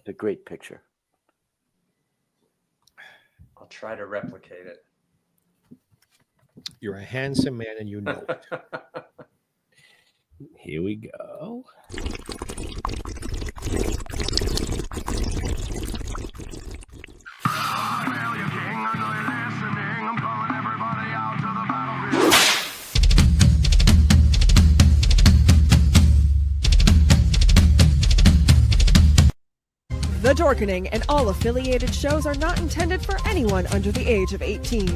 That's a great picture. I'll try to replicate it. You're a handsome man and you know it. Here we go. The Dorkening and all affiliated shows are not intended for anyone under the age of 18.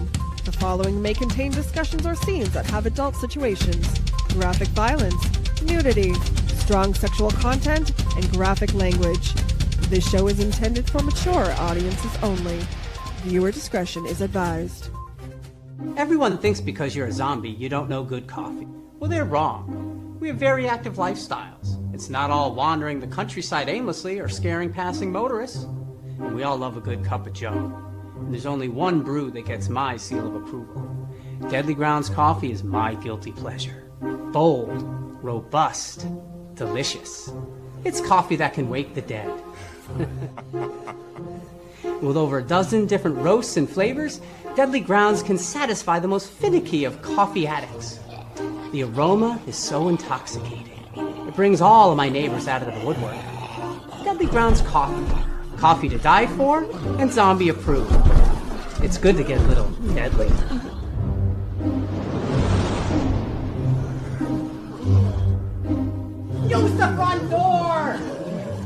The following may contain discussions or scenes that have adult situations, graphic violence, nudity, strong sexual content, and graphic language. This show is intended for mature audiences only. Viewer discretion is advised. Everyone thinks because you're a zombie, you don't know good coffee. Well, they're wrong. We have very active lifestyles. It's not all wandering the countryside aimlessly or scaring passing motorists. And we all love a good cup of joe. And there's only one brew that gets my seal of approval. Deadly Grounds coffee is my guilty pleasure. Bold, robust, delicious. It's coffee that can wake the dead. With over a dozen different roasts and flavors, Deadly Grounds can satisfy the most finicky of coffee addicts. The aroma is so intoxicating. It brings all of my neighbors out of the woodwork. Deadly Grounds coffee. Coffee to die for and zombie approved. It's good to get a little deadly. Use the front door!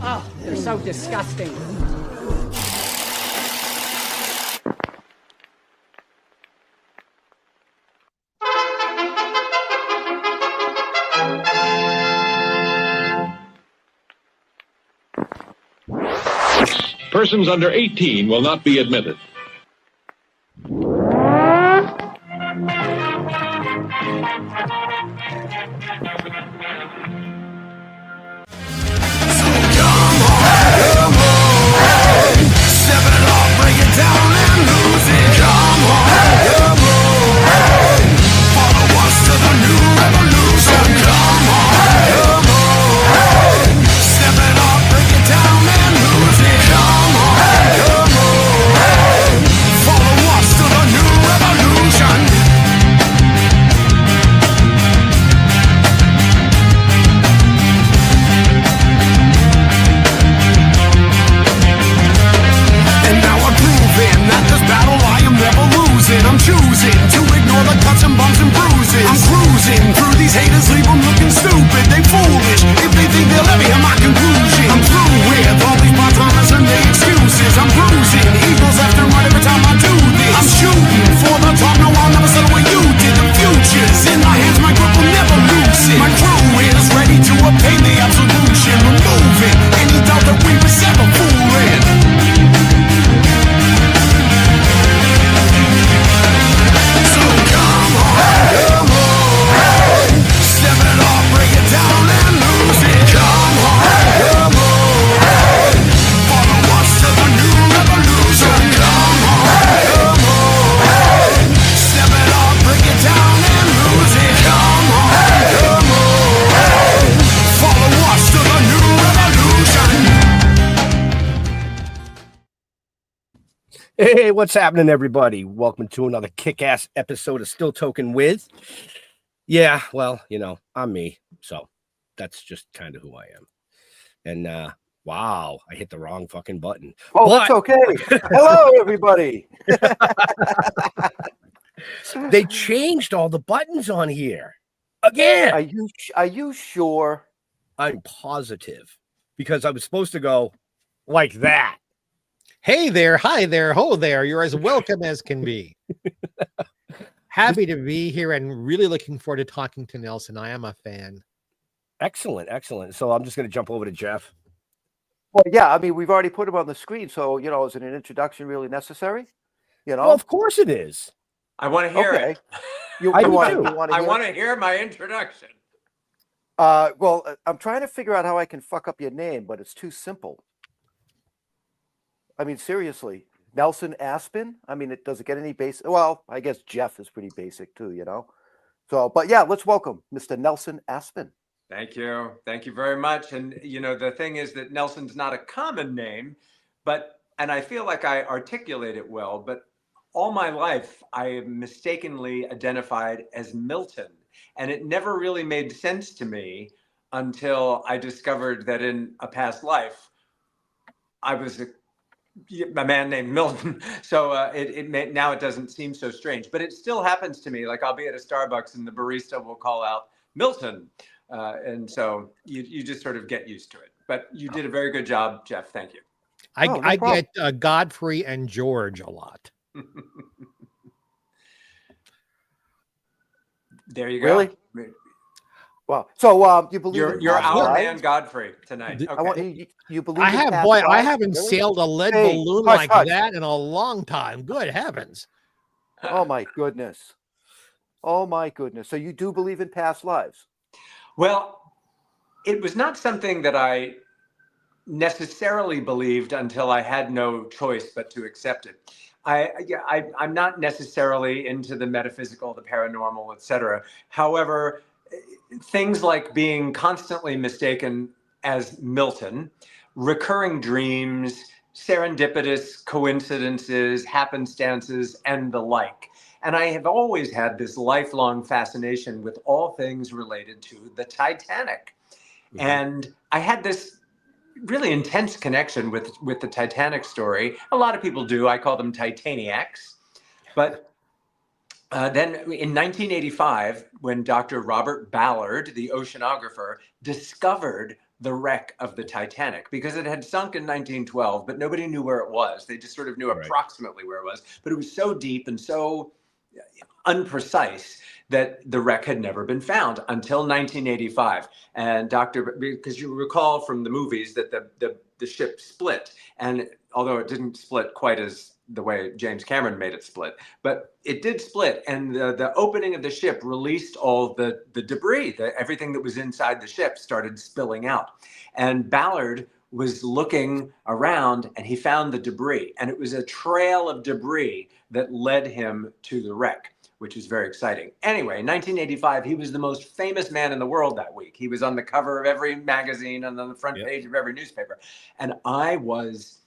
Oh, they're so disgusting. Persons under 18 will not be admitted. I'm choosing to ignore the cuts and bumps and bruises. I'm cruising through these haters, leave them looking stupid. They foolish if they think they'll ever hear my conclusion. I'm through with all these part-timers and their excuses. I'm bruising eagles left and right every time I do this. I'm shooting for the top, no I'll never settle what you did. The future's in my hands, my grip will never loosen. My crew is ready to obtain the absolution, removing any doubt that we was ever fooling. Hey, what's happening, everybody? Welcome to another kick-ass episode of Still Toking with. Yeah, well, you know, I'm me, so that's just kind of who I am. And wow, I hit the wrong fucking button. Oh, that's okay. Hello, everybody. They changed all the buttons on here again. Are you sure? I'm positive, because I was supposed to go like that. Hey there, hi there, ho there. You're as welcome as can be. Happy to be here and really looking forward to talking to Nelson. I am a fan. Excellent, excellent. So I'm just going to jump over to Jeff. Well, yeah, I mean, we've already put him on the screen, so, you know, is an introduction really necessary? You know? Well, of course it is. I want to hear it. I want to hear my introduction. Well, I'm trying to figure out how I can fuck up your name, but it's too simple. I mean, seriously, Nelson Aspen. I mean, does it get any basic? Well, I guess Jeff is pretty basic too, you know. So, but yeah, let's welcome Mr. Nelson Aspen. Thank you. Thank you very much. And, you know, the thing is that Nelson's not a common name, and I feel like I articulate it well, but all my life, I am mistakenly identified as Milton. And it never really made sense to me until I discovered that in a past life, I was a man named Milton. So now it doesn't seem so strange, but it still happens to me. Like I'll be at a Starbucks and the barista will call out Milton. And so you just sort of get used to it. But you did a very good job, Jeff. Thank you. I get Godfrey and George a lot. There you go. Really? Wow. So you believe you're our lives? man Godfrey tonight. Okay. I want you believe. I in have, past boy, I lives? haven't Really? sailed a lead Hey, balloon hush, like hush. that in a long time. Good heavens. Oh my goodness. Oh my goodness. So you do believe in past lives? Well, it was not something that I necessarily believed until I had no choice but to accept it. I'm not necessarily into the metaphysical, the paranormal, etc. However, things like being constantly mistaken as Milton, recurring dreams, serendipitous coincidences, happenstances, and the like. And I have always had this lifelong fascination with all things related to the Titanic. Mm-hmm. And I had this really intense connection with the Titanic story. A lot of people do. I call them Titaniacs. But then in 1985, when Dr. Robert Ballard, the oceanographer, discovered the wreck of the Titanic, because it had sunk in 1912, but nobody knew where it was. They just sort of knew approximately where it was. But it was so deep and so unprecise that the wreck had never been found until 1985. And because you recall from the movies that the ship split, and although it didn't split quite as the way James Cameron made it split, but it did split, and the opening of the ship released all the debris, everything that was inside the ship started spilling out. And Ballard was looking around and he found the debris, and it was a trail of debris that led him to the wreck, which is very exciting. Anyway, 1985, he was the most famous man in the world that week. He was on the cover of every magazine and on the front page of every newspaper. And I was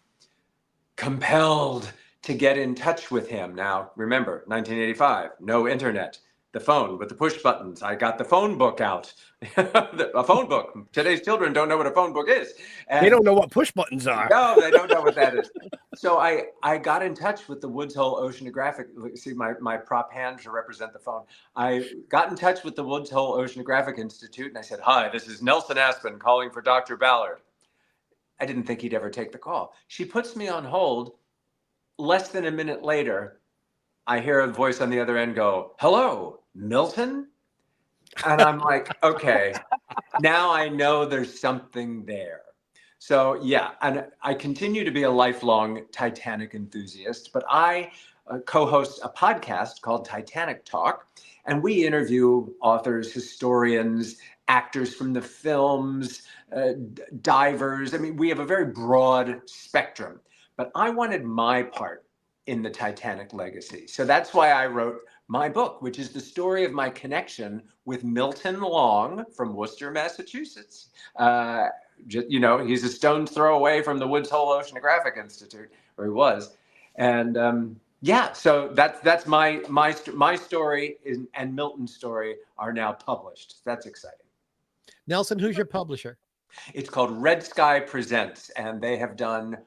compelled to get in touch with him. Now, remember, 1985, no internet, the phone with the push buttons. I got the phone book out, a phone book. Today's children don't know what a phone book is. And they don't know what push buttons are. No, they don't know what that is. So I got in touch with the Woods Hole Oceanographic. See my prop hand to represent the phone. I got in touch with the Woods Hole Oceanographic Institute and I said, "Hi, this is Nelson Aspen calling for Dr. Ballard." I didn't think he'd ever take the call. She puts me on hold. Less than a minute later, I hear a voice on the other end go, "Hello, Milton?" And I'm like, okay, now I know there's something there. So yeah, and I continue to be a lifelong Titanic enthusiast, but I co-host a podcast called Titanic Talk, and we interview authors, historians, actors from the films, divers. I mean, we have a very broad spectrum, but I wanted my part in the Titanic legacy. So that's why I wrote my book, which is the story of my connection with Milton Long from Worcester, Massachusetts. You know, he's a stone's throw away from the Woods Hole Oceanographic Institute, where he was. And yeah, so that's my story and Milton's story are now published. That's exciting. Nelson, who's your publisher? It's called Red Sky Presents, and they have done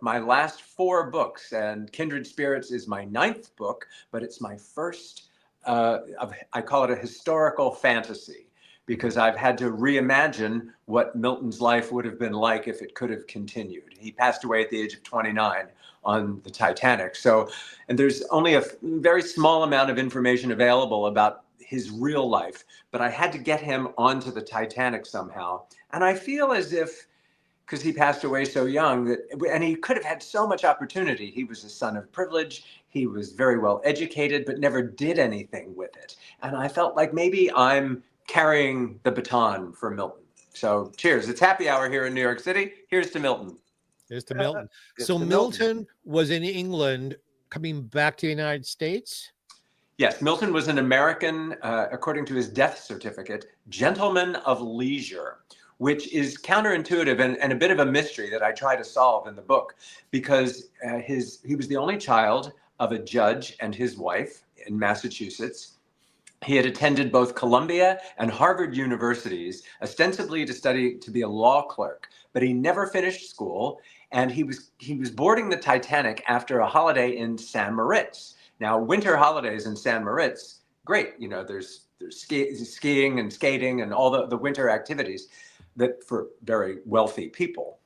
my last 4 books, and Kindred Spirits is my 9th book, but it's my first I call it a historical fantasy, because I've had to reimagine what Milton's life would have been like if it could have continued. He passed away at the age of 29 on the Titanic. So, and there's only a very small amount of information available about his real life, but I had to get him onto the Titanic somehow. And I feel as if, because he passed away so young, and he could have had so much opportunity. He was a son of privilege. He was very well educated, but never did anything with it. And I felt like maybe I'm carrying the baton for Milton. So cheers. It's happy hour here in New York City. Here's to Milton. Here's to Milton. Here's So to Milton was in England, coming back to the United States? Yes, Milton was an American, according to his death certificate, gentleman of leisure, which is counterintuitive and a bit of a mystery that I try to solve in the book, because he was the only child of a judge and his wife in Massachusetts. He had attended both Columbia and Harvard universities, ostensibly to study to be a law clerk, but he never finished school, and he was boarding the Titanic after a holiday in San Moritz. Now, winter holidays in San Moritz, great. You know, there's skiing and skating and all the winter activities that for very wealthy people.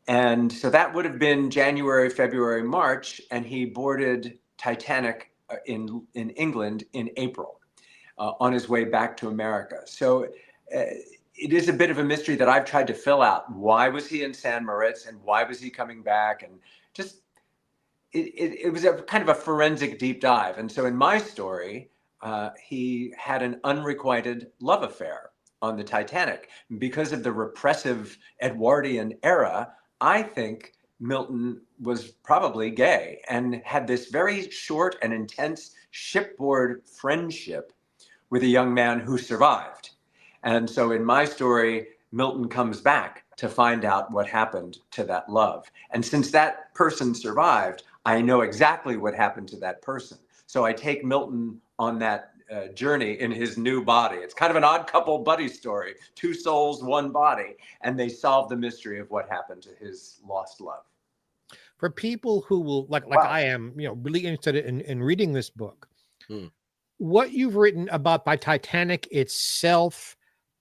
And so that would have been January, February, March, and he boarded Titanic in England in April. On his way back to America. So it is a bit of a mystery that I've tried to fill out. Why was he in San Moritz and why was he coming back? And just, it was a kind of a forensic deep dive. And so in my story, he had an unrequited love affair on the Titanic. Because of the repressive Edwardian era, I think Milton was probably gay and had this very short and intense shipboard friendship with a young man who survived. And so in my story, Milton comes back to find out what happened to that love. And since that person survived, I know exactly what happened to that person. So I take Milton on that journey in his new body. It's kind of an odd couple buddy story, two souls, one body, and they solve the mystery of what happened to his lost love. For people who will, like Wow. I am, really interested in reading this book, what you've written about by Titanic itself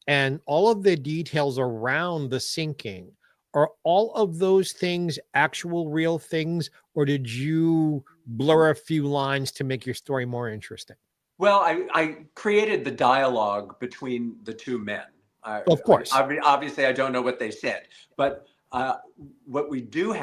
and all of the details around the sinking, are all of those things actual real things, or did you blur a few lines to make your story more interesting? Well, I created the dialogue between the two men. Of course. Obviously, I don't know what they said, but what we do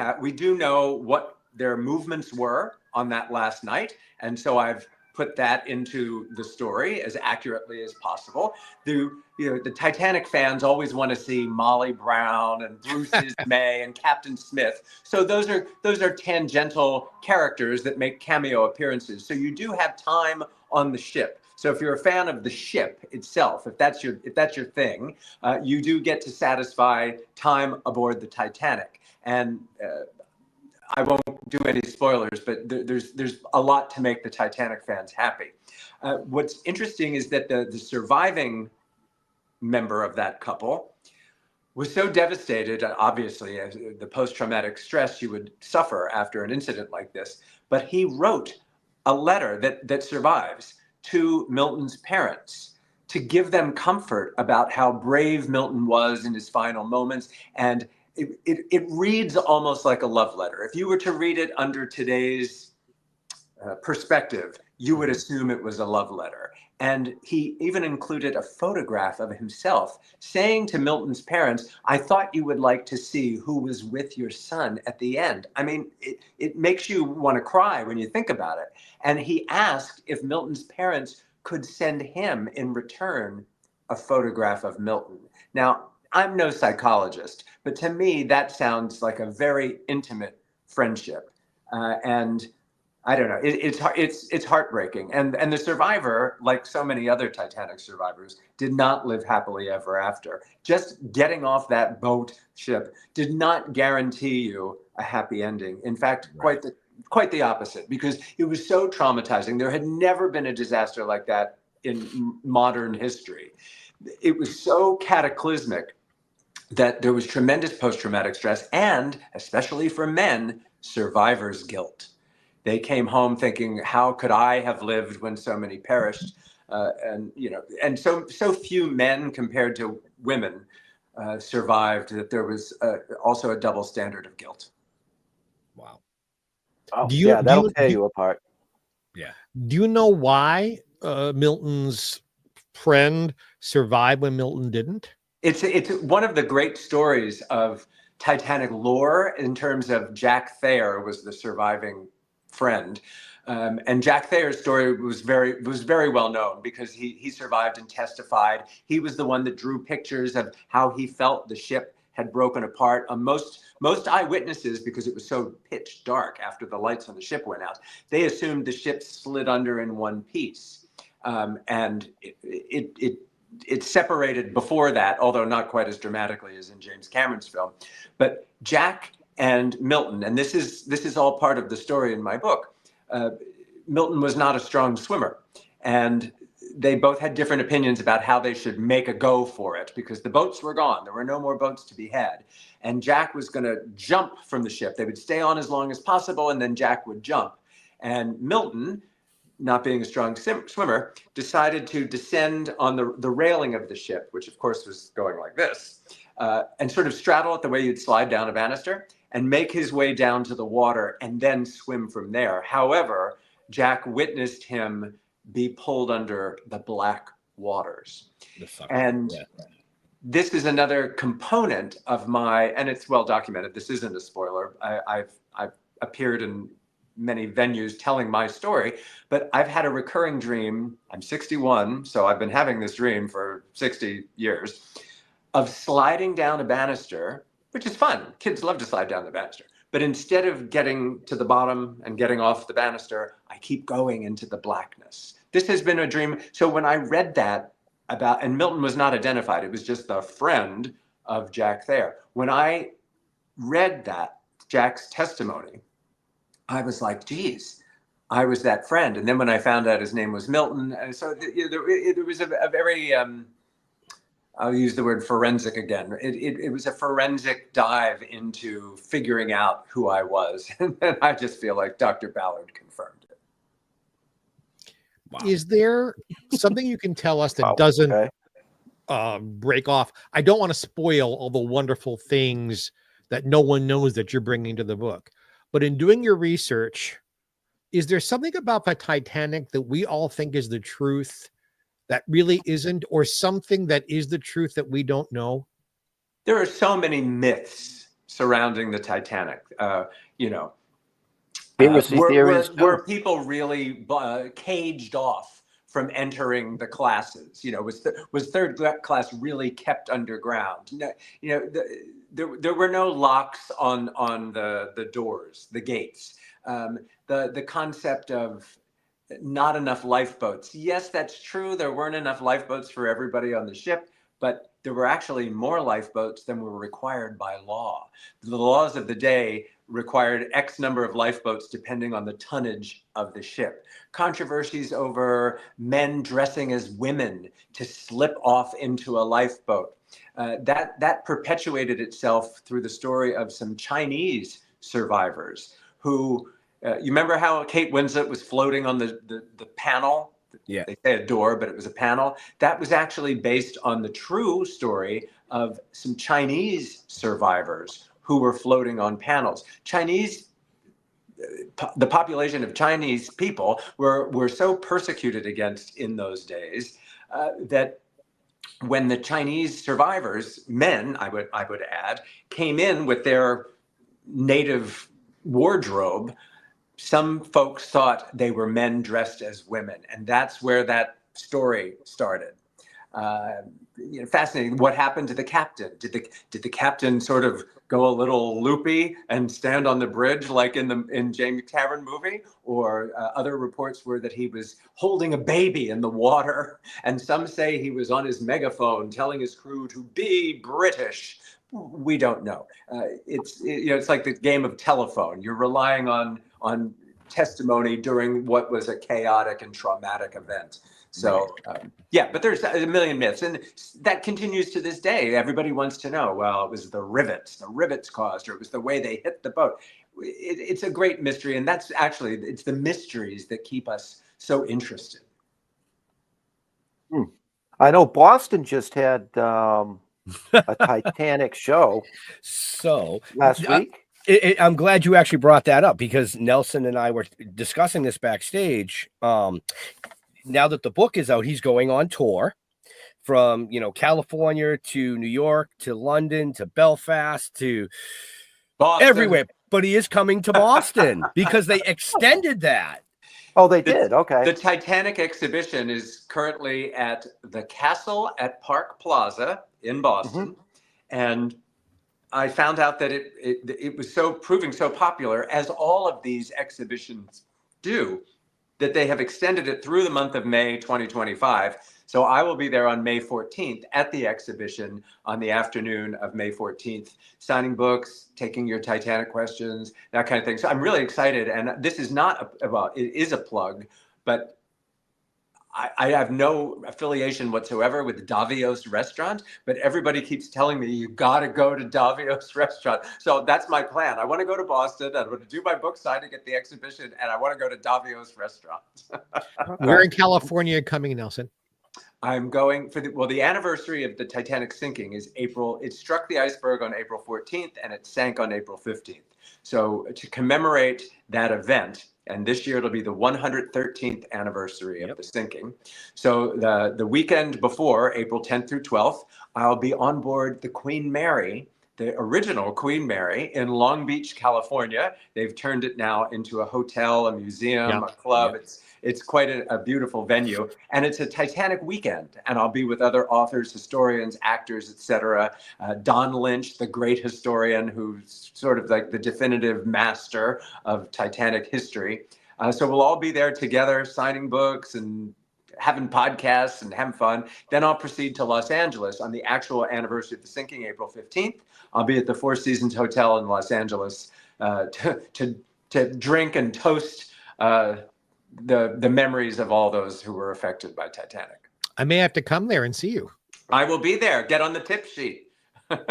know what their movements were on that last night. And so I've put that into the story as accurately as possible. The Titanic fans always want to see Molly Brown and Bruce Ismay and Captain Smith. So those are tangential characters that make cameo appearances. So you do have time on the ship. So if you're a fan of the ship itself, if that's your thing, you do get to satisfy time aboard the Titanic. And I won't do any spoilers, but there's a lot to make the Titanic fans happy. What's interesting is that the surviving member of that couple was so devastated, obviously, as the post-traumatic stress you would suffer after an incident like this, but he wrote a letter that survives to Milton's parents to give them comfort about how brave Milton was in his final moments. And it reads almost like a love letter. If you were to read it under today's perspective, you would assume it was a love letter. And he even included a photograph of himself saying to Milton's parents, "I thought you would like to see who was with your son at the end." I mean, it makes you want to cry when you think about it. And he asked if Milton's parents could send him in return a photograph of Milton. Now, I'm no psychologist, but to me, that sounds like a very intimate friendship. And I don't know, it's heartbreaking. And the survivor, like so many other Titanic survivors, did not live happily ever after. Just getting off that boat ship did not guarantee you a happy ending. In fact, quite the opposite, because it was so traumatizing. There had never been a disaster like that in modern history. It was so cataclysmic that there was tremendous post-traumatic stress, and especially for men, survivor's guilt. They came home thinking, how could I have lived when so many perished? And so few men compared to women survived, that there was also a double standard of guilt. Wow. Oh, Do you- yeah, do that'll you- tear do- you apart. Yeah. Do you know why Milton's friend survived when Milton didn't? It's one of the great stories of Titanic lore in terms of Jack Thayer was the surviving friend. And Jack Thayer's story was very well known because he survived and testified. He was the one that drew pictures of how he felt the ship had broken apart. Most eyewitnesses, because it was so pitch dark after the lights on the ship went out, they assumed the ship slid under in one piece, and it separated before that, although not quite as dramatically as in James Cameron's film. But Jack and Milton, and this is all part of the story in my book. Milton was not a strong swimmer, and they both had different opinions about how they should make a go for it, because the boats were gone. There were no more boats to be had. And Jack was going to jump from the ship. They would stay on as long as possible, and then Jack would jump. And Milton, not being a strong swimmer, decided to descend on the railing of the ship, which of course was going like this, and sort of straddle it the way you'd slide down a banister, and make his way down to the water and then swim from there. However, Jack witnessed him be pulled under the black waters. And this is another component of my, and it's well documented, this isn't a spoiler. I've appeared in many venues telling my story, but I've had a recurring dream. I'm 61, so I've been having this dream for 60 years, of sliding down a banister, which is fun. Kids love to slide down the banister. But instead of getting to the bottom and getting off the banister, I keep going into the blackness. This has been a dream. So when I read that about, and Milton was not identified, it was just the friend of Jack there. When I read that, Jack's testimony, I was like, geez, I was that friend. And then when I found out his name was Milton, so there was a very, I'll use the word forensic again. It was a forensic dive into figuring out who I was. And I just feel like Dr. Ballard confirmed it. Wow. Is there something you can tell us that doesn't break off? I don't want to spoil all the wonderful things that no one knows that you're bringing to the book. But in doing your research, is there something about the Titanic that we all think is the truth that really isn't, or something that is the truth that we don't know? There are so many myths surrounding the Titanic. Were people really caged off from entering the classes? Was third class really kept underground? There were no locks on the doors, the gates. The concept of not enough lifeboats. Yes, that's true. There weren't enough lifeboats for everybody on the ship, but there were actually more lifeboats than were required by law. The laws of the day required X number of lifeboats depending on the tonnage of the ship. Controversies over men dressing as women to slip off into a lifeboat. That perpetuated itself through the story of some Chinese survivors who, you remember how Kate Winslet was floating on the panel? Yeah. They say a door, but it was a panel. That was actually based on the true story of some Chinese survivors who were floating on panels. The population of Chinese people were so persecuted against in those days that when the Chinese survivors, men, I would add, came in with their native wardrobe, some folks thought they were men dressed as women, and that's where that story started. Fascinating. What happened to the captain? Did the captain sort of go a little loopy and stand on the bridge like in James Cameron movie? Or other reports were that he was holding a baby in the water, and some say he was on his megaphone telling his crew to be British. We don't know. It's like the game of telephone. You're relying on testimony during what was a chaotic and traumatic event. So, but there's a million myths, and that continues to this day. Everybody wants to know, well, it was the rivets caused, or it was the way they hit the boat. It's a great mystery, and it's the mysteries that keep us so interested. I know Boston just had a Titanic show last week. I'm glad you actually brought that up, because Nelson and I were discussing this backstage. Now that the book is out, he's going on tour from, California to New York to London to Belfast to Boston. Everywhere. But he is coming to Boston because they extended that. Oh, they did? Okay. The Titanic exhibition is currently at the Castle at Park Plaza in Boston. Mm-hmm. And I found out that it was proving so popular, as all of these exhibitions do, that they have extended it through the month of May 2025. So I will be there on May 14th at the exhibition on the afternoon of May 14th, signing books, taking your Titanic questions, that kind of thing. So I'm really excited. And this is not, it is a plug, but I have no affiliation whatsoever with Davios Restaurant, but everybody keeps telling me, you got to go to Davios Restaurant. So that's my plan. I want to go to Boston. I want to do my book signing at the exhibition, and I want to go to Davios Restaurant. Where in California coming, Nelson? I'm going for the anniversary of the Titanic sinking is April. It struck the iceberg on April 14th and it sank on April 15th. So to commemorate that event, and this year it'll be the 113th anniversary of the sinking. So the weekend before, April 10th through 12th, I'll be on board the Queen Mary, the original Queen Mary, in Long Beach, California. They've turned it now into a hotel, a museum, a club. It's quite a beautiful venue, and it's a Titanic weekend. And I'll be with other authors, historians, actors, etc. Don Lynch, the great historian, who's sort of like the definitive master of Titanic history. So we'll all be there together, signing books and having podcasts and having fun. Then I'll proceed to Los Angeles on the actual anniversary of the sinking, April 15th. I'll be at the Four Seasons Hotel in Los Angeles to drink and toast the memories of all those who were affected by Titanic. I may have to come there and see you. I will be there. Get on the tip sheet. It's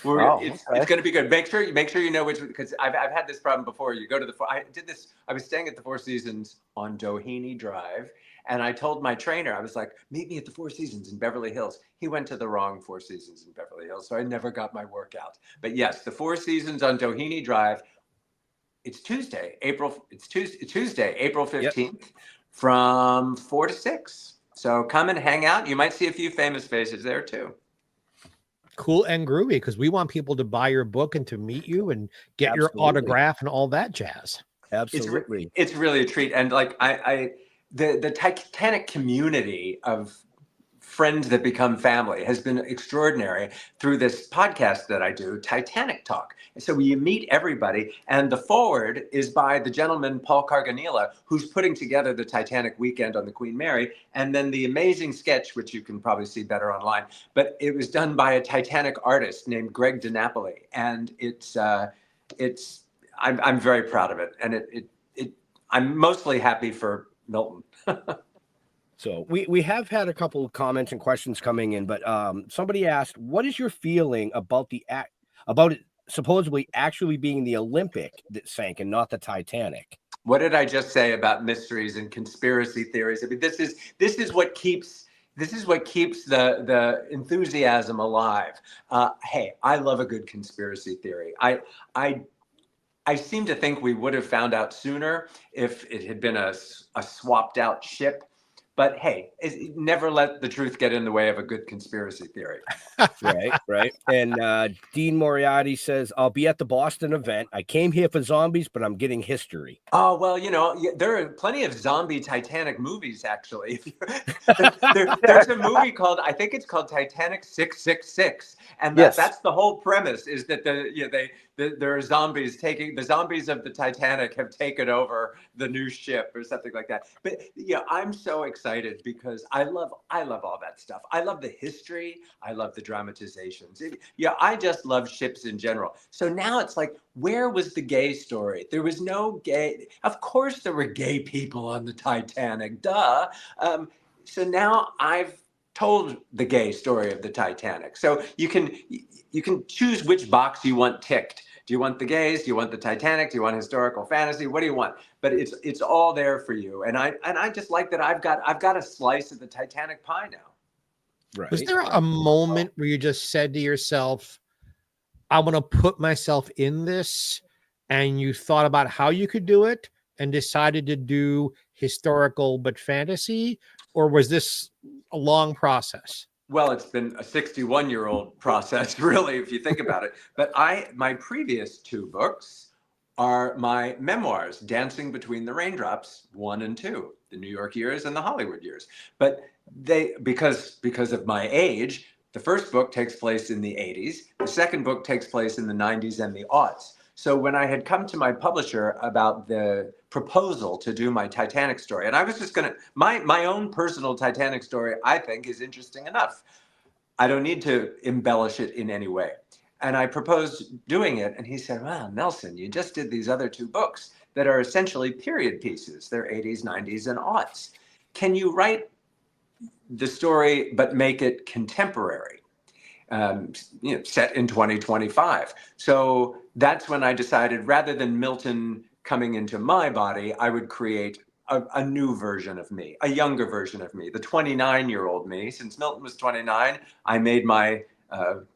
going to be good. Make sure you know which, because I've had this problem before. You go to I was staying at the Four Seasons on Doheny Drive, and I told my trainer, I was like, meet me at the Four Seasons in Beverly Hills. He went to the wrong Four Seasons in Beverly Hills, so I never got my workout. But yes, the Four Seasons on Doheny Drive. It's Tuesday, April 15th from 4 to 6. So come and hang out. You might see a few famous faces there too. Cool and groovy, because we want people to buy your book and to meet you and get your autograph and all that jazz. Absolutely. It's really a treat. And like the Titanic community of friends that become family has been extraordinary through this podcast that I do, Titanic Talk. So you meet everybody, and the forward is by the gentleman, Paul Carganilla, who's putting together the Titanic Weekend on the Queen Mary, and then the amazing sketch, which you can probably see better online, but it was done by a Titanic artist named Greg DiNapoli, and I'm very proud of it, and I'm mostly happy for Milton. So we have had a couple of comments and questions coming in, but somebody asked, what is your feeling about about it supposedly actually being the Olympic that sank and not the Titanic? What did I just say about mysteries and conspiracy theories? I mean, this is what keeps the enthusiasm alive. Hey, I love a good conspiracy theory. I seem to think we would have found out sooner if it had been a swapped out ship. But hey, never let the truth get in the way of a good conspiracy theory. Right. And Dean Moriarty says, I'll be at the Boston event. I came here for zombies, but I'm getting history. Oh, well, there are plenty of zombie Titanic movies, actually. There's a movie I think it's called Titanic 666. And that's the whole premise, is that there are zombies the zombies of the Titanic have taken over the new ship or something like that. But I'm so excited because I love all that stuff. I love the history. I love the dramatizations. I just love ships in general. So now it's like, where was the gay story? There was no gay. Of course there were gay people on the Titanic. Duh. So now I've told the gay story of the Titanic. So you can choose which box you want ticked. Do you want the gays? Do you want the Titanic? Do you want historical fantasy? What do you want? But it's all there for you. And I just like that I've got a slice of the Titanic pie now. Right. Was there a moment where you just said to yourself, I want to put myself in this, and you thought about how you could do it and decided to do historical but fantasy? Or was this a long process? Well, it's been a 61-year-old process, really, if you think about it. But my previous two books are my memoirs, Dancing Between the Raindrops 1 and 2, the New York years and the Hollywood years. But because of my age, The first book takes place in the 80s. The second book takes place in the 90s and the aughts. So when I had come to my publisher about the proposal to do my Titanic story, and I was just going to, my own personal Titanic story, I think is interesting enough. I don't need to embellish it in any way. And I proposed doing it. And he said, well, Nelson, you just did these other two books that are essentially period pieces. They're 80s, 90s, and aughts. Can you write the story, but make it contemporary, set in 2025? So that's when I decided, rather than Milton coming into my body, I would create a new version of me, a younger version of me, the 29-year-old me. Since Milton was 29, I made my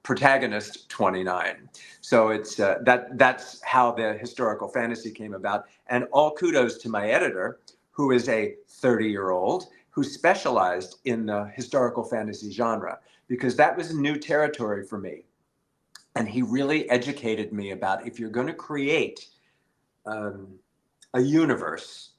protagonist 29. So it's that's how the historical fantasy came about. And all kudos to my editor, who is a 30-year-old who specialized in the historical fantasy genre, because that was new territory for me. And he really educated me about, if you're going to create a universe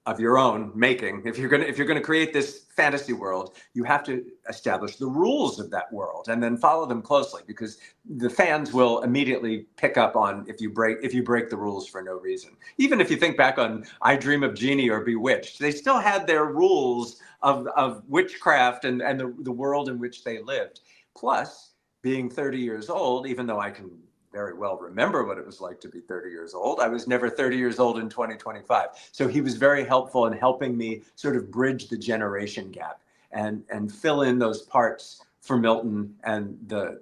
of your own making, if you're going to create this fantasy world, you have to establish the rules of that world and then follow them closely, because the fans will immediately pick up on if you break the rules for no reason. Even if you think back on I Dream of Jeannie or Bewitched, they still had their rules of witchcraft and the world in which they lived. Plus, being 30 years old, even though I can very well remember what it was like to be 30 years old, I was never 30 years old in 2025. So he was very helpful in helping me sort of bridge the generation gap and fill in those parts for Milton and the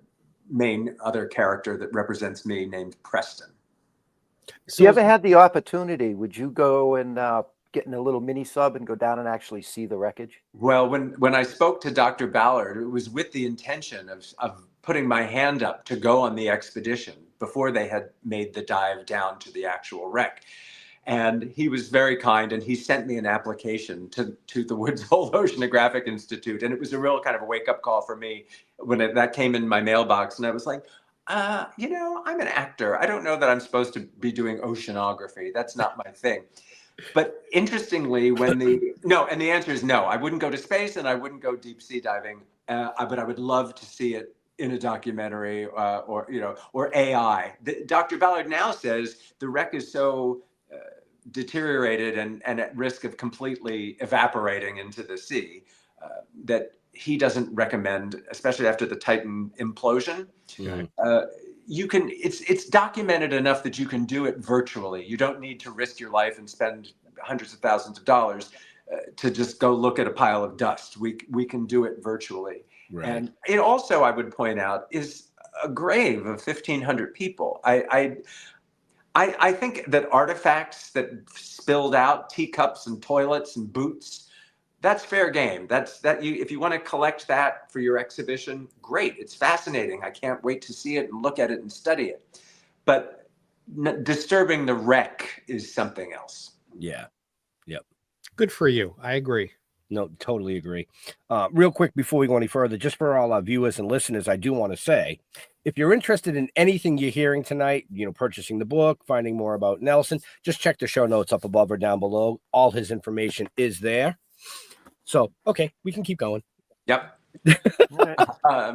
main other character that represents me, named Preston. If you ever had the opportunity, would you go and get in a little mini sub and go down and actually see the wreckage? Well, when I spoke to Dr. Ballard, it was with the intention of putting my hand up to go on the expedition before they had made the dive down to the actual wreck. And he was very kind, and he sent me an application to the Woods Hole Oceanographic Institute. And it was a real kind of a wake-up call for me when that came in my mailbox. And I was like, I'm an actor. I don't know that I'm supposed to be doing oceanography. That's not my thing. But interestingly, and the answer is no. I wouldn't go to space, and I wouldn't go deep sea diving, but I would love to see it in a documentary or AI. Dr. Ballard now says the wreck is so deteriorated and at risk of completely evaporating into the sea that he doesn't recommend, especially after the Titan implosion. It's documented enough that you can do it virtually. You don't need to risk your life and spend hundreds of thousands of dollars to just go look at a pile of dust. We can do it virtually. Right. And it also, I would point out, is a grave of 1,500 people. I think that artifacts that spilled out, teacups and toilets and boots, that's fair game. If you want to collect that for your exhibition, great. It's fascinating. I can't wait to see it and look at it and study it. But disturbing the wreck is something else. Yeah. Yep. Good for you. I agree. No, totally agree. Real quick, before we go any further, just for all our viewers and listeners, I do want to say, if you're interested in anything you're hearing tonight, purchasing the book, finding more about Nelson, just check the show notes up above or down below. All his information is there. So, okay, we can keep going. Yep.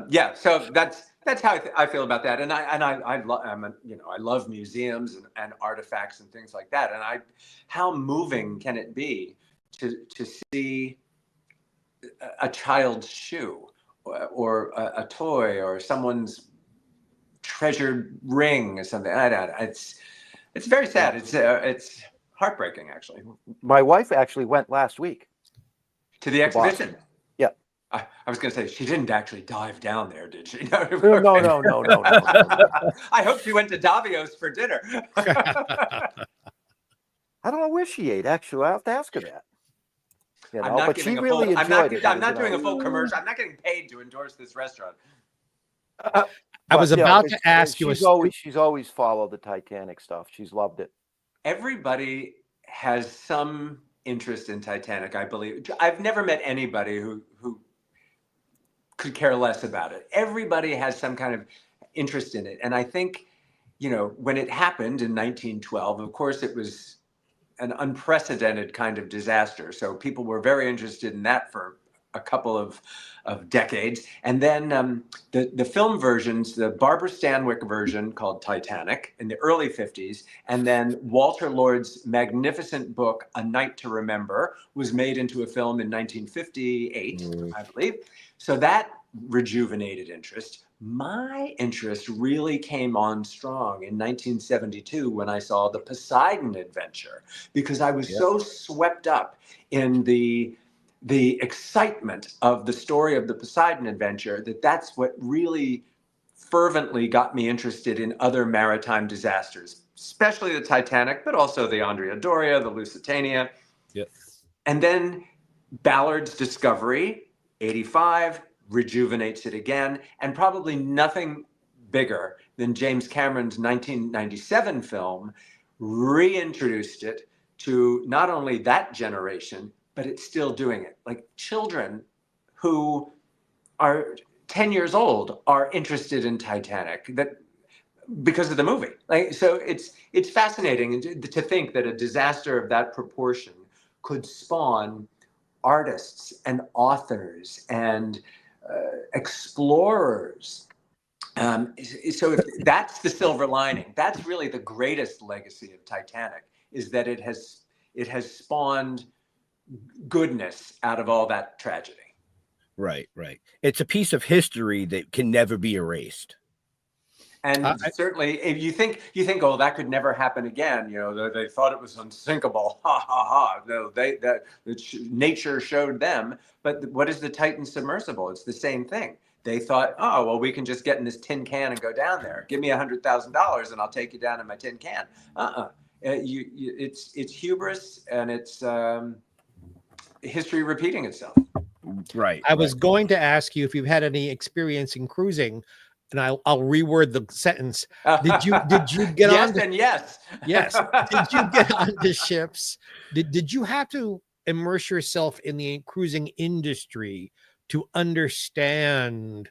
Yeah. So that's how I feel about that. And I love museums and artifacts and things like that. And how moving can it be to see a child's shoe or a toy or someone's treasured ring or something? It's very sad. It's heartbreaking, actually. My wife actually went last week to the exhibition. Yeah. I was going to say, she didn't actually dive down there, did she? No. I hope she went to Davio's for dinner. I don't know where she ate, actually. I'll have to ask her that. But she really enjoyed it. I'm not doing a full commercial. I'm not getting paid to endorse this restaurant. I was about to ask you. She's always followed the Titanic stuff. She's loved it. Everybody has some interest in Titanic, I believe. I've never met anybody who could care less about it. Everybody has some kind of interest in it. And I think, when it happened in 1912, of course, it was an unprecedented kind of disaster. So people were very interested in that for a couple of decades. And then the film versions, the Barbara Stanwyck version called Titanic in the early 50s, and then Walter Lord's magnificent book, A Night to Remember, was made into a film in 1958, I believe. So that rejuvenated interest. My interest really came on strong in 1972 when I saw The Poseidon Adventure, because I was so swept up in the excitement of the story of the Poseidon Adventure that's what really fervently got me interested in other maritime disasters, especially the Titanic, but also the Andrea Doria, the Lusitania. Yep. And then Ballard's Discovery, 85, rejuvenates it again, and probably nothing bigger than James Cameron's 1997 film reintroduced it to not only that generation, but it's still doing it. Like children who are 10 years old are interested in Titanic because of the movie. Like, so it's fascinating to think that a disaster of that proportion could spawn artists and authors and explorers. So if that's the silver lining. That's really the greatest legacy of Titanic, is that it has spawned goodness out of all that tragedy. Right. It's a piece of history that can never be erased. And certainly, if you think, oh, that could never happen again. You know, they thought it was unsinkable. Ha ha ha! No, nature showed them. But what is the Titan submersible? It's the same thing. They thought, oh, well, we can just get in this tin can and go down there. Give me $100,000 and I'll take you down in my tin can. It's hubris, and it's history repeating itself. Right. I was going to ask you if you've had any experience in cruising, and I'll reword the sentence. Did you get yes on? Yes and yes. Yes. Did you get onto ships? Did you have to immerse yourself in the cruising industry to understand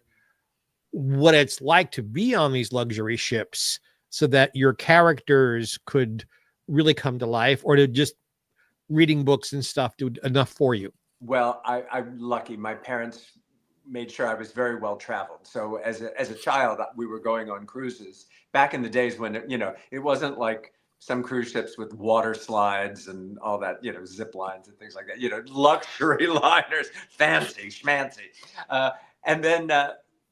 what it's like to be on these luxury ships, so that your characters could really come to life, or did just reading books and stuff do enough for you? Well, I'm lucky. My parents made sure I was very well traveled. So as a child, we were going on cruises back in the days when it wasn't like some cruise ships with water slides and all that, zip lines and things like that. Luxury liners, fancy schmancy. And then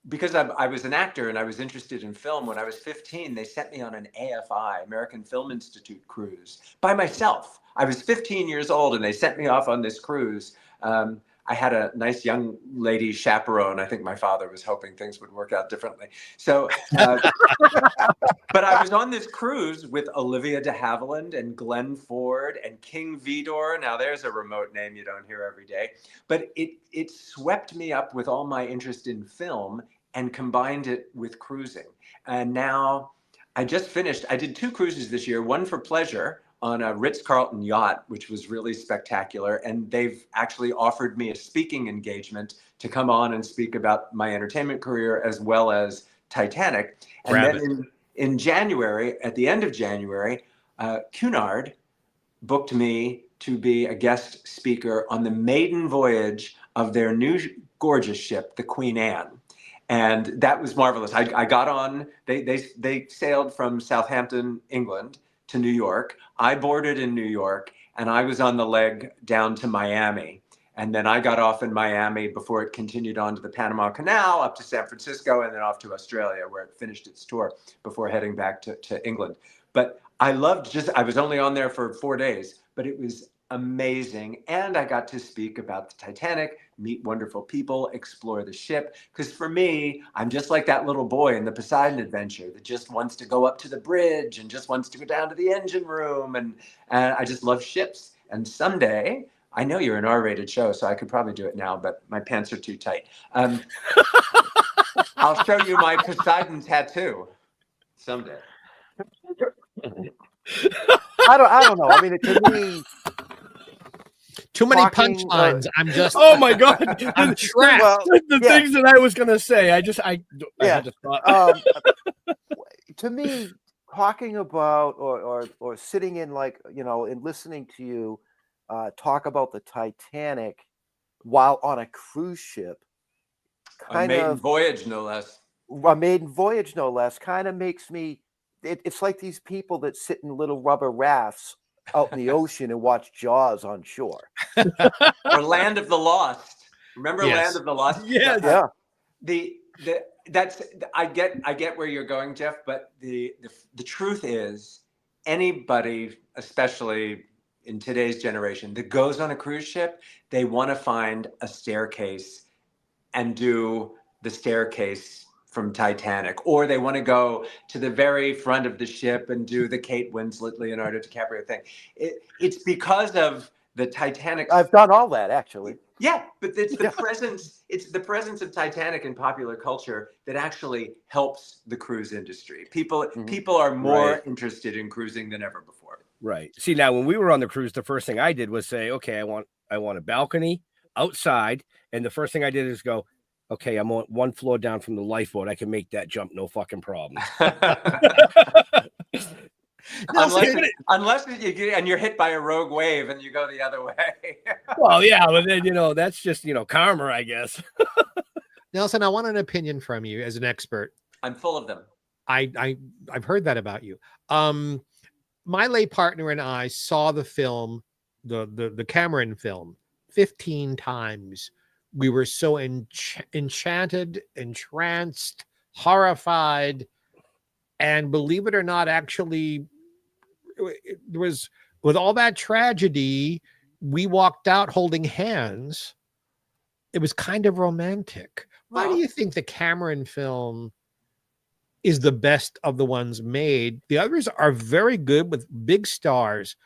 because I was an actor and I was interested in film, when I was 15, they sent me on an AFI, American Film Institute cruise by myself. I was 15 years old and they sent me off on this cruise. I had a nice young lady chaperone. I think my father was hoping things would work out differently. So, but I was on this cruise with Olivia de Havilland and Glenn Ford and King Vidor. Now there's a remote name you don't hear every day. But it swept me up with all my interest in film and combined it with cruising. And now I just finished. I did 2 cruises this year, one for pleasure on a Ritz-Carlton yacht, which was really spectacular. And they've actually offered me a speaking engagement to come on and speak about my entertainment career as well as Titanic. And then in January, at the end of January, Cunard booked me to be a guest speaker on the maiden voyage of their new gorgeous ship, the Queen Anne. And that was marvelous. I got on, they sailed from Southampton, England, to New York. I boarded in New York, and I was on the leg down to Miami. And then I got off in Miami before it continued on to the Panama Canal, up to San Francisco, and then off to Australia, where it finished its tour before heading back to England. But I was only on there for 4 days, but it was amazing. And I got to speak about the Titanic, meet wonderful people, explore the ship. Because for me, I'm just like that little boy in the Poseidon Adventure that just wants to go up to the bridge and just wants to go down to the engine room. And I just love ships. And someday, I know you're an R-rated show, so I could probably do it now, but my pants are too tight. I'll show you my Poseidon tattoo someday. I don't know. I mean, to me, too many talking, punchlines. I'm just. Oh my God! I'm trapped. well, The yeah. things that I was gonna say, I had to stop. To me, talking about or sitting in, like, and listening to you talk about the Titanic while on a cruise ship, A maiden voyage, no less. A maiden voyage, no less, kind of makes me. It's like these people that sit in little rubber rafts out in the ocean and watch Jaws on shore. Or Land of the Lost. Remember Yes. Land of the Lost? Yes. Yeah. I get where you're going, Jeff, but the truth is, anybody, especially in today's generation, that goes on a cruise ship, they want to find a staircase and do the staircase from Titanic, or they want to go to the very front of the ship and do the Kate Winslet, Leonardo DiCaprio thing. It's because of the Titanic. I've done all that, actually. Yeah, but it's the presence. It's the presence of Titanic in popular culture that actually helps the cruise industry. People are more interested in cruising than ever before. Right. See, now when we were on the cruise, the first thing I did was say, okay, I want a balcony outside, and the first thing I did is go, okay, I'm on one floor down from the lifeboat. I can make that jump, no fucking problem. Unless you get and you're hit by a rogue wave and you go the other way. Well, yeah, but then that's just karma, I guess. Nelson, I want an opinion from you as an expert. I'm full of them. I've heard that about you. My lay partner and I saw the film, the Cameron film, 15 times. We were so enchanted, entranced, horrified, and believe it or not, actually, it was with all that tragedy, we walked out holding hands. It was kind of romantic. Why do you think the Cameron film is the best of the ones made? The others are very good with big stars.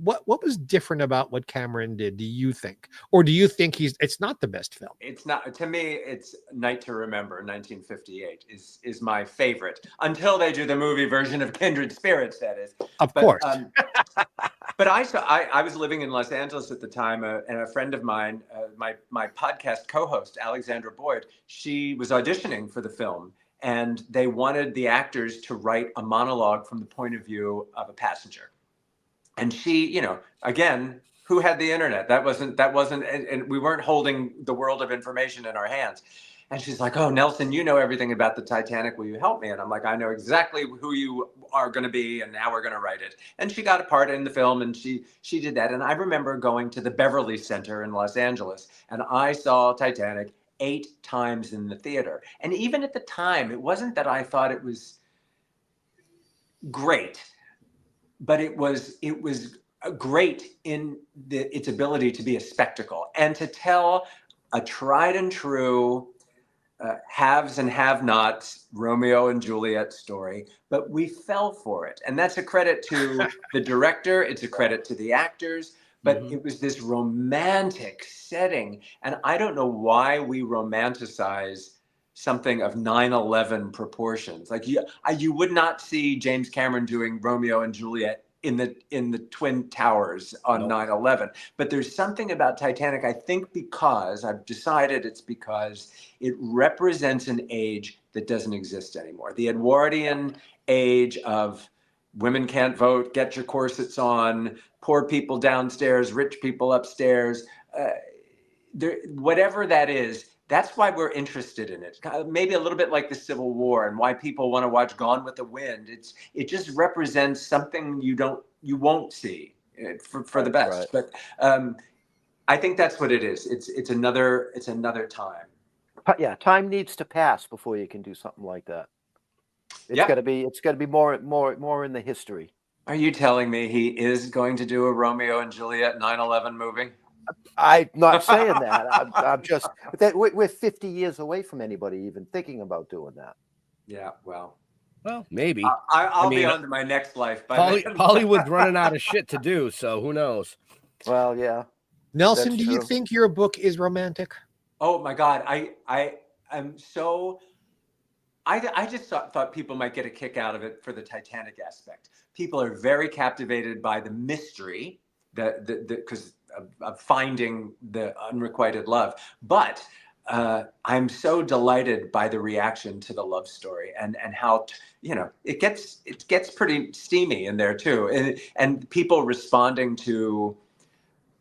What was different about what Cameron did, do you think? Or do you think it's not the best film? It's not. To me, it's Night to Remember, 1958, is my favorite. Until they do the movie version of Kindred Spirits, that is. Of course. But I was living in Los Angeles at the time, and a friend of mine, my podcast co-host, Alexandra Boyd, she was auditioning for the film, and they wanted the actors to write a monologue from the point of view of a passenger. And she, again, who had the internet? That wasn't, and we weren't holding the world of information in our hands. And she's like, "Oh, Nelson, you know everything about the Titanic. Will you help me?" And I'm like, "I know exactly who you are going to be and how we're going to write it." And she got a part in the film, and she did that. And I remember going to the Beverly Center in Los Angeles, and I saw Titanic 8 times in the theater. And even at the time, it wasn't that I thought it was great, but it was great in its ability to be a spectacle and to tell a tried and true haves and have-nots Romeo and Juliet story, but we fell for it. And that's a credit to the director. It's a credit to the actors, but it was this romantic setting. And I don't know why we romanticize something of 9/11 proportions. Like you would not see James Cameron doing Romeo and Juliet in the Twin Towers on 9/11. But there's something about Titanic, I think, because I've decided it's because it represents an age that doesn't exist anymore. The Edwardian age of women can't vote, get your corsets on, poor people downstairs, rich people upstairs, whatever that is. That's why we're interested in it. Maybe a little bit like the Civil War and why people want to watch Gone with the Wind. It just represents something you won't see for the best. Right. But I think that's what it is. It's another time. Yeah, time needs to pass before you can do something like that. It's got to be more in the history. Are you telling me he is going to do a Romeo and Juliet 9/11 movie? I'm not saying that. I'm just that we're 50 years away from anybody even thinking about doing that. Yeah, well, maybe. I'll be on to my next life. Hollywood's running out of shit to do, so who knows? Well, yeah. Nelson, do you think your book is romantic? Oh my God, I'm so. I just thought people might get a kick out of it for the Titanic aspect. People are very captivated by the mystery because of finding the unrequited love. But I'm so delighted by the reaction to the love story and how it gets pretty steamy in there too, and people responding to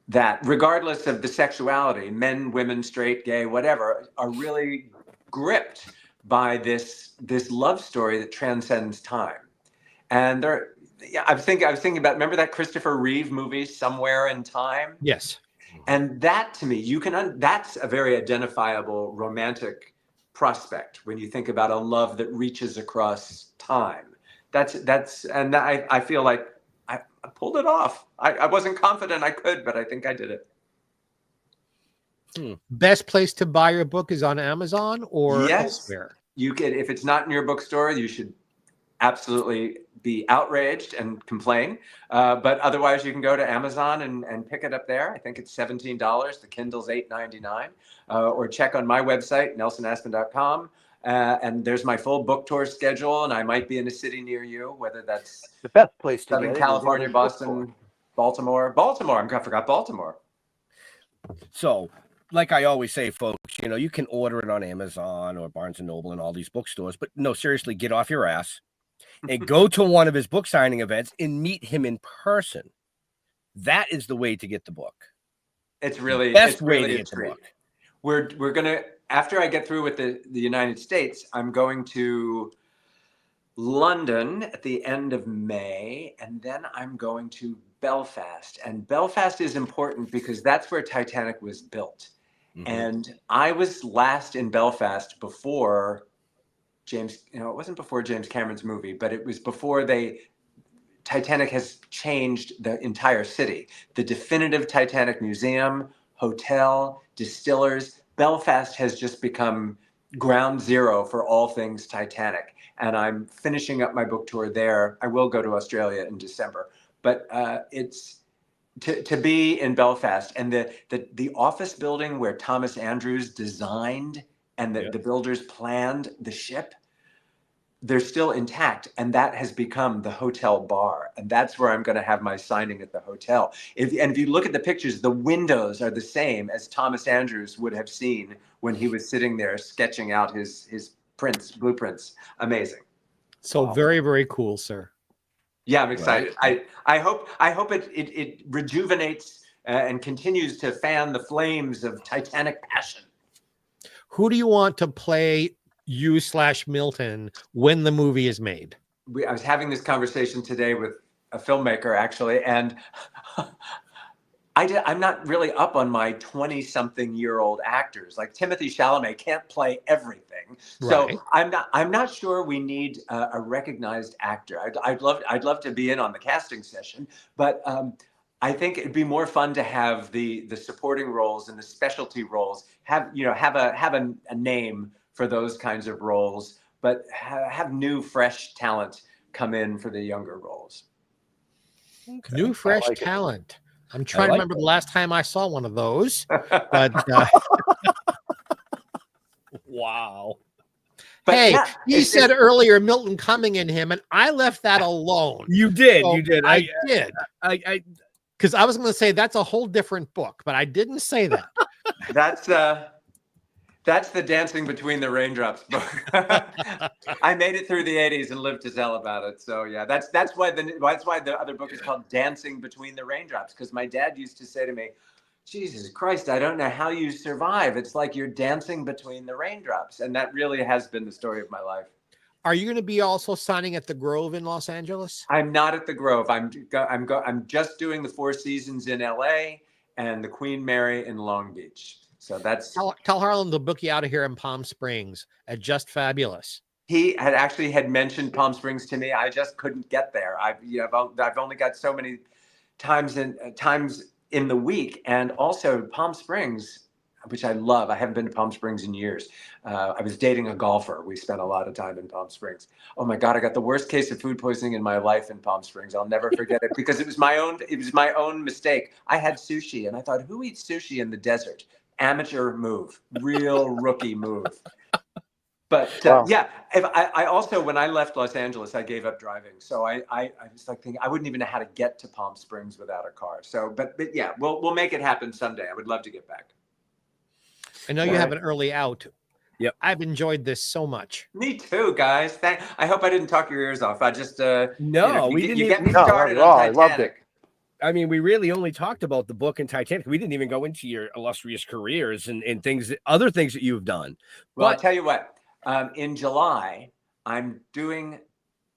that regardless of the sexuality, men, women, straight, gay, whatever, are really gripped by this love story that transcends time. And I was thinking about, remember that Christopher Reeve movie, Somewhere in Time? Yes. And that, to me, that's a very identifiable romantic prospect when you think about a love that reaches across time. And I feel like I pulled it off. I wasn't confident I could, but I think I did it. Best place to buy your book is on Amazon or elsewhere? You can, if it's not in your bookstore, you should absolutely be outraged and complain. But otherwise, you can go to Amazon and pick it up there. I think it's $17. The Kindle's $8.99. Or check on my website, nelsonaspen.com. And there's my full book tour schedule, and I might be in a city near you, whether that's The best place to Southern get it is California, in a bookstore. Boston, Baltimore. I forgot Baltimore. So, like I always say, folks, you know, you can order it on Amazon or Barnes & Noble and all these bookstores, but no, seriously, get off your ass and go to one of his book signing events and meet him in person. That is the way to get the book. It's really Best way to a get the treat. book. We're gonna, after I get through with the United States, I'm going to London at the end of May, and then I'm going to Belfast. And Belfast is important because that's where Titanic was built. And I was last in Belfast before James, it wasn't before James Cameron's movie, but it was before Titanic has changed the entire city. The definitive Titanic museum, hotel, distillers, Belfast has just become ground zero for all things Titanic. And I'm finishing up my book tour there. I will go to Australia in December, but it's to be in Belfast, and the office building where Thomas Andrews designed and the builders planned the ship, they're still intact, and that has become the hotel bar, and that's where I'm going to have my signing at the hotel. If you look at the pictures, the windows are the same as Thomas Andrews would have seen when he was sitting there sketching out his blueprints. Amazing. So very, very cool, sir. Yeah, I'm excited. Right. I hope it rejuvenates and continues to fan the flames of Titanic passion. Who do you want to play you/Milton when the movie is made? I was having this conversation today with a filmmaker, actually, and I'm not really up on my 20-something-year-old actors. Like Timothée Chalamet can't play everything, so I'm not sure we need a recognized actor. I'd love to be in on the casting session, but I think it'd be more fun to have the supporting roles and the specialty roles have a name for those kinds of roles, but have new, fresh talent come in for the younger roles. Okay. New, fresh talent. I'm trying to remember the last time I saw one of those. But wow. But hey, yeah, he said earlier Milton coming in him, and I left that alone. You did. So you did. I did. Because I was going to say that's a whole different book, but I didn't say that. That's the Dancing Between the Raindrops book. I made it through the 80s and lived to tell about it. So yeah, that's why the other book is called Dancing Between the Raindrops, because my dad used to say to me, Jesus Christ, I don't know how you survive. It's like you're dancing between the raindrops. And that really has been the story of my life. Are you going to be also signing at the Grove in Los Angeles? I'm not at the Grove. I'm just doing the Four Seasons in LA and the Queen Mary in Long Beach. So that's tell Harlan to book you out of here in Palm Springs at Just Fabulous. He had mentioned Palm Springs to me. I just couldn't get there. I've only got so many times in the week, and also Palm Springs, which I love. I haven't been to Palm Springs in years. I was dating a golfer. We spent a lot of time in Palm Springs. Oh my God, I got the worst case of food poisoning in my life in Palm Springs. I'll never forget it because it was my own mistake. I had sushi and I thought, who eats sushi in the desert? Amateur move, real rookie move. But yeah, I also, when I left Los Angeles, I gave up driving. So I was like thinking I wouldn't even know how to get to Palm Springs without a car. So, but yeah, we'll make it happen someday. I would love to get back. I know you have an early out. Yep. I've enjoyed this so much. Me too, guys. I hope I didn't talk your ears off. I just no, you get me started on Titanic. I loved it. I mean, we really only talked about the book and Titanic. We didn't even go into your illustrious careers and things, other things that you've done. Well, But I'll tell you what, in July, I'm doing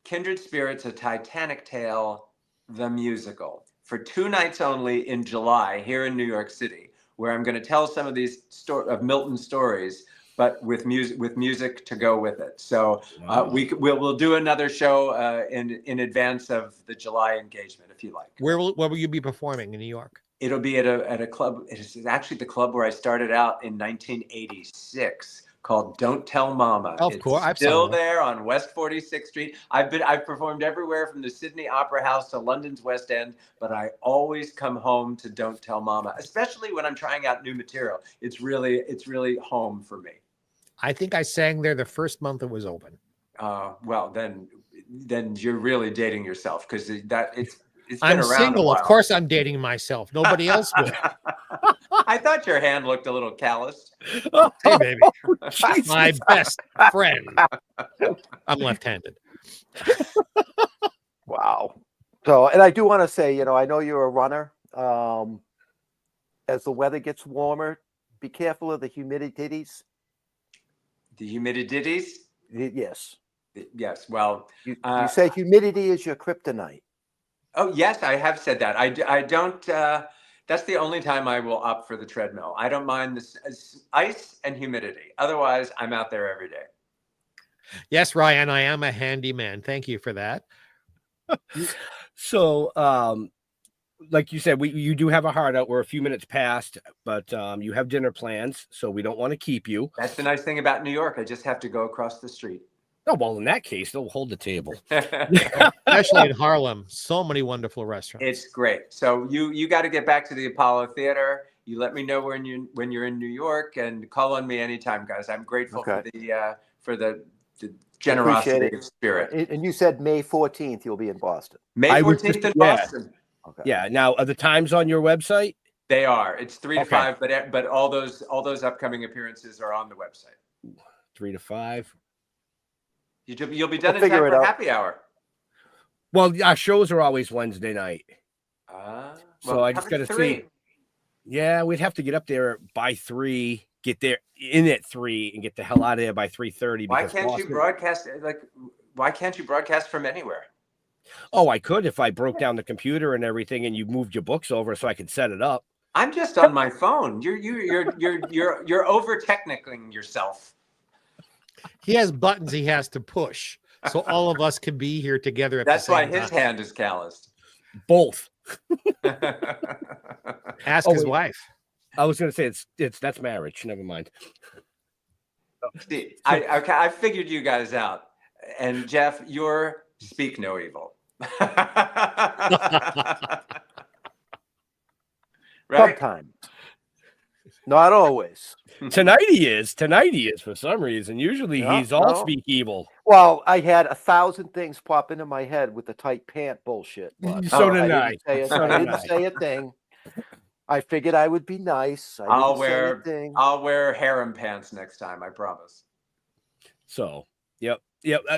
Kindred Spirits, A Titanic Tale, the musical, for 2 nights only in July here in New York City, where I'm going to tell some of these of Milton's stories, but with music to go with it. So we'll do another show in advance of the July engagement, if you like. Where will you be performing in New York? It'll be at a club. It's actually the club where I started out in 1986, called Don't Tell Mama. Of course, it's still there on West 46th Street. I've performed everywhere from the Sydney Opera House to London's West End, but I always come home to Don't Tell Mama, especially when I'm trying out new material. It's really home for me. I think I sang there the first month it was open. Well, then you're really dating yourself, because it's been I'm around single. a while. Of course I'm dating myself. Nobody else would. I thought your hand looked a little calloused. Hey, baby. My best friend. I'm left-handed. Wow. So, and I do want to say, I know you're a runner. As the weather gets warmer, be careful of the humidities. The humidities? Yes. Yes. Well, you say humidity is your kryptonite. Oh, yes, I have said that. I don't, that's the only time I will opt for the treadmill. I don't mind this ice and humidity. Otherwise, I'm out there every day. Yes, Ryan, I am a handyman. Thank you for that. So, like you said, you do have a heart out. We're a few minutes past, but you have dinner plans, so we don't want to keep you. That's the nice thing about New York. I just have to go across the street. Oh, well, in that case, they'll hold the table. Especially in Harlem. So many wonderful restaurants. It's great. So you got to get back to the Apollo Theater. You let me know when you're in New York, and call on me anytime, guys. I'm grateful for the generosity of spirit. And you said May 14th you'll be in Boston. May 14th in Boston. Okay. Yeah. Now, are the times on your website? They are. It's 3 to 5, but all those upcoming appearances are on the website. 3 to 5. You'll be done in time for happy hour. Well, our shows are always Wednesday night. So I just got to see. Yeah, we'd have to get up there by 3, get there in at 3, and get the hell out of there by 3:30. Why can't you broadcast? Why can't you broadcast from anywhere? Oh, I could if I broke down the computer and everything, and you moved your books over so I could set it up. I'm just on my phone. You're over technicing yourself. He has buttons he has to push, so all of us can be here together at the same time. That's why his hand is calloused. Both. Ask his wife. I was going to say that's marriage. Never mind. See, I figured you guys out, and Jeff, you're speak no evil. Right? Sometimes. Not always. Tonight he is for some reason. Usually he's all speak evil. Well, I had 1,000 things pop into my head with the tight pant bullshit. But So did I. I didn't say a thing. I figured I would be nice. I'll wear harem pants next time. I promise. So, yep.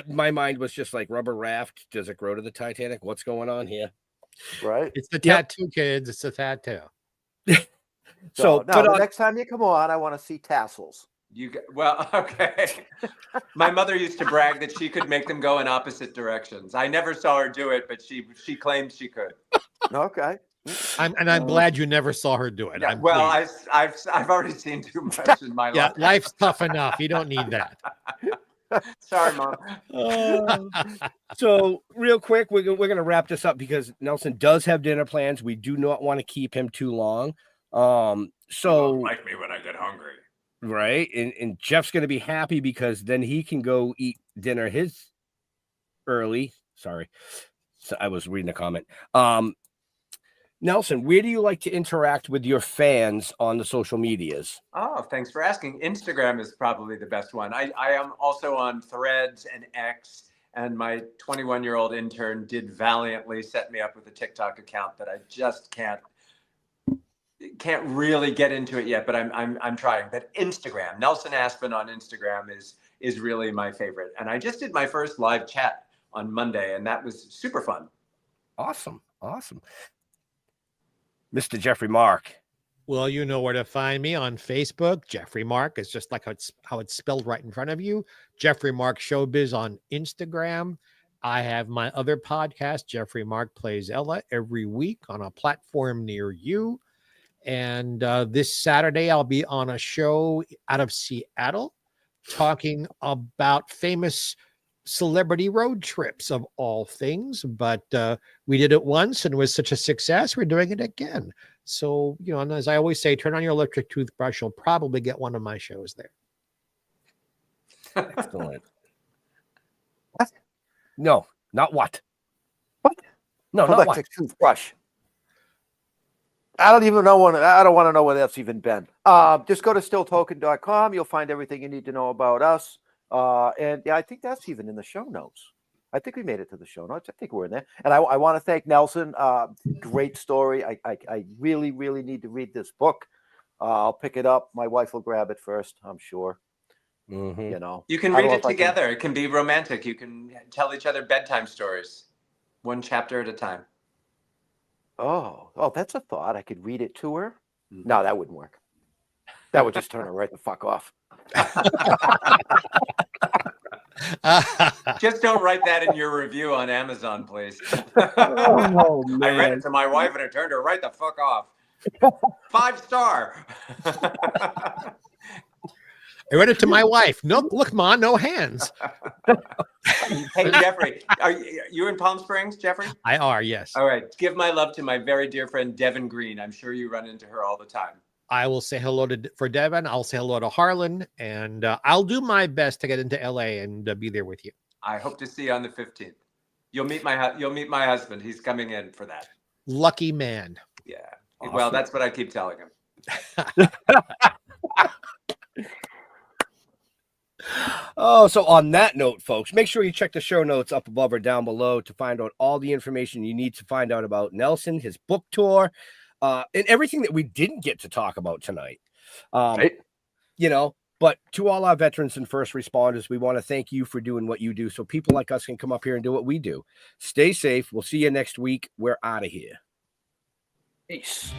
My mind was just like, rubber raft. Does it grow to the Titanic? What's going on here? Right. It's the tattoo, kids. It's the tattoo. So now, the next time you come on, I want to see tassels. Okay. My mother used to brag that she could make them go in opposite directions. I never saw her do it, but she claimed she could. Okay. I'm glad you never saw her do it. Yeah, I've already seen too much in my life. Yeah, life's tough enough. You don't need that. Sorry, Mom. So real quick, we're going to wrap this up because Nelson does have dinner plans. We do not want to keep him too long. So you won't like me when I get hungry. Right. And Jeff's going to be happy because then he can go eat dinner his early. Sorry. So I was reading a comment. Nelson, where do you like to interact with your fans on the social medias? Oh, thanks for asking. Instagram is probably the best one. I am also on Threads and X, and my 21-year-old intern did valiantly set me up with a TikTok account that I just can't really get into it yet, but I'm trying. But Instagram, Nelson Aspen on Instagram is really my favorite. And I just did my first live chat on Monday, and that was super fun. Awesome. Mr. Jeffrey Mark. Well, you know where to find me on Facebook. Jeffrey Mark is just like how it's spelled right in front of you. Jeffrey Mark Showbiz on Instagram. I have my other podcast, Jeffrey Mark Plays Ella, every week on a platform near you. And this Saturday, I'll be on a show out of Seattle talking about famous celebrity road trips of all things. But we did it once and it was such a success. We're doing it again. So, you know, and as I always say, turn on your electric toothbrush. You'll probably get one of my shows there. Excellent. What? No, not what? What? No, not Electric what? toothbrush. I don't even know when. I don't want to know where that's even been. Just go to stilltoken.com. You'll find everything you need to know about us. And yeah, I think that's even in the show notes. I think we made it to the show notes. I think we're in there. And I want to thank Nelson. Great story. I really, really need to read this book. I'll pick it up. My wife will grab it first, I'm sure. Mm-hmm. You know, You can I don't read know it if I can- together. It can be romantic. You can tell each other bedtime stories, one chapter at a time. Oh, that's a thought. I could read it to her. No, that wouldn't work. That would just turn her right the fuck off. Just don't write that in your review on Amazon, please. Oh, I read man. it to my wife and it turned her right the fuck off. 5-star. I read it to my wife. Nope, look, Ma, no hands. Hey, Jeffrey, are you in Palm Springs, Jeffrey? I are, yes. All right. Give my love to my very dear friend, Devin Green. I'm sure you run into her all the time. I will say hello for Devin. I'll say hello to Harlan, and I'll do my best to get into LA and be there with you. I hope to see you on the 15th. You'll meet my husband. He's coming in for that. Lucky man. Yeah. Awesome. Well, that's what I keep telling him. Oh, so on that note, folks, make sure you check the show notes up above or down below to find out all the information you need to find out about Nelson, his book tour, and everything that we didn't get to talk about tonight. Right. You know, but to all our veterans and first responders, we want to thank you for doing what you do so people like us can come up here and do what we do. Stay safe. We'll see you next week. We're out of here. Peace.